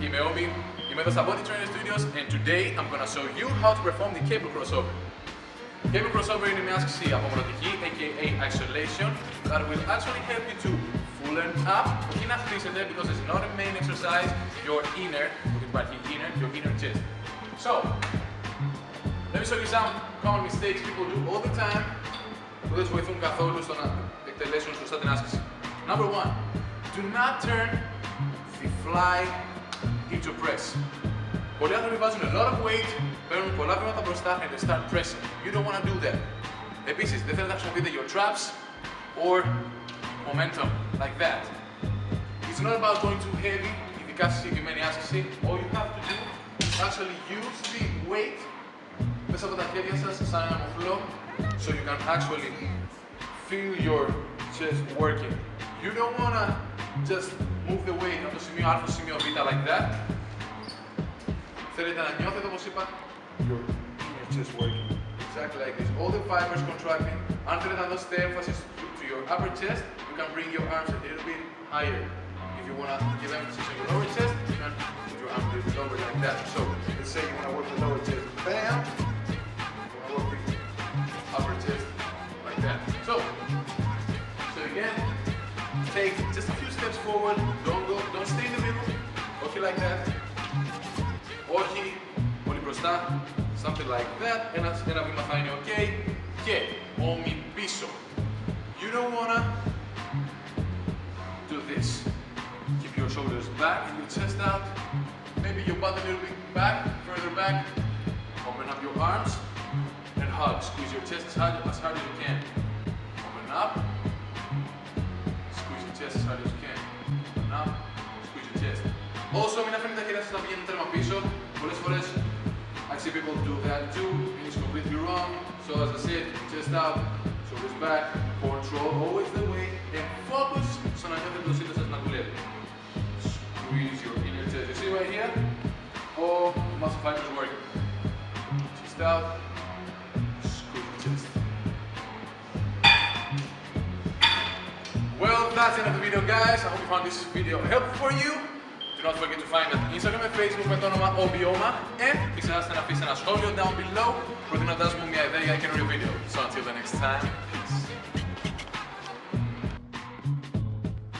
είμαι ο Όμπι, είμαι εδώ στα Body Trainer Studios and today I'm gonna show you how to perform the cable crossover. Cable crossover είναι μια άσκηση απομονωτική, aka isolation, that will actually help you to fullen up, όχι να χτίσετε, because it's not a main exercise, your inner, your inner chest. So, let me show you some common mistakes people do all the time που δεν τους βοηθούν καθόλου στο να εκτελέσουν σωστά την άσκηση. Number one, do not turn the fly into press. Πολλοί άνθρωποι βάζουν a lot of weight, παίρνουν πολλά βήματα μπροστά and they start pressing. You don't want to do that. Επίσης, δεν θέλετε να χρησιμοποιείτε your traps or momentum like that. It's not about going too heavy, ειδικά στη συγκεκριμένη άσκηση. All you have to do is actually use the weight μέσα από τα χέρια σας σαν ένα μοχλό, so you can actually feel your chest working. You don't want to just move the weight από το σημείο Α στο σημείο Β like that. Θέλετε να νιώθετε, όπως είπα, your inner chest working. Exactly like this. All the fibers contracting. Αν θέλετε να δώσετε έμφαση to your upper chest, you can bring your arms a little bit higher. If you want to give emphasis on your lower chest, you can put your arms a little bit lower like that. So, let's say you want to work the lower chest. Bam! You want to work the upper chest like that. So again, take just a few steps forward. Don't stay in the middle. Okay, like that. Όχι, πολύ μπροστά. Something like that. Ένα βήμα θα είναι ok. Και όμοι πίσω. You don't wanna do this. Keep your shoulders back and your chest out. Maybe your butt a little bit back, further back. Open up your arms and hug. Squeeze your chest as hard as you can. Open up. Squeeze your chest as hard as you can. Open up. Squeeze your chest. Also, μην αφήνετε τα χέρια σας να πηγαίνουν τέρμα πίσω. Πολλές φορές I see people do that too, and it's completely wrong. So as I said, chest out, shoulders back, control always the weight, and focus στο να νιώθετε το σύντο σας να δουλεύει. Squeeze your inner chest. You see right here? All muscle fibers working. Chest out, squeeze your chest. Well, that's the end of the video, guys. I hope you found this video helpful for you. Do not forget to find us on Instagram and Facebook με το όνομα Obioma and μην ξεχάσετε να αφήσετε ένα σχόλιο down below προτείνοντας μου μια ιδέα για καινούριο βίντεο. So until the next time, peace.